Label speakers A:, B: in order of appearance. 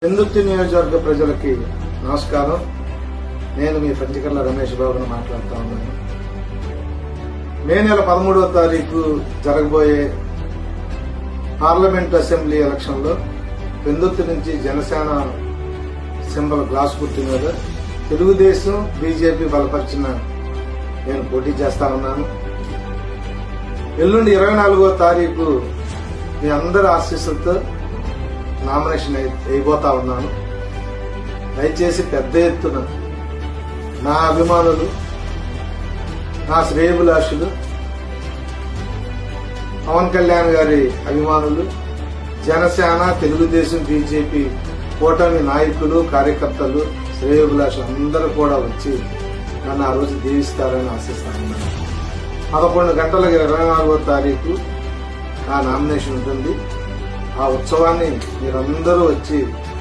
A: పెందుర్తి నియోజకవర్గ ప్రజలకి నమస్కారం. నేను మీ పంచకర్ల రమేష్ బాబును మాట్లాడుతా ఉన్నాను. మే నెల 13వ తారీఖు జరగబోయే పార్లమెంట్ అసెంబ్లీ ఎలక్షన్ లో పెందుర్తి నుంచి జనసేన సింబల్ గ్లాస్ గుర్తు మీద తెలుగుదేశం బీజేపీ బలపరిచిన నేను పోటీ చేస్తా ఉన్నాను. ఎల్లుండి 24వ తారీఖు మీ అందరి ఆశీస్సులతో నామినేషన్ అయిపోతా ఉన్నాను. దయచేసి పెద్ద ఎత్తున నా అభిమానులు, నా శ్రేయభిలాషులు, పవన్ కళ్యాణ్ గారి అభిమానులు, జనసేన, తెలుగుదేశం, బీజేపీ కూటమి నాయకులు, కార్యకర్తలు, శ్రేయభిలాషులు అందరూ కూడా వచ్చి నన్ను ఆ రోజు దీవిస్తారని ఆశిస్తా ఉన్నాను. 11 గంటలకు 24వ తారీఖు నా నామినేషన్ ఉంటుంది. ఆ ఉత్సవాన్ని మీరందరూ వచ్చి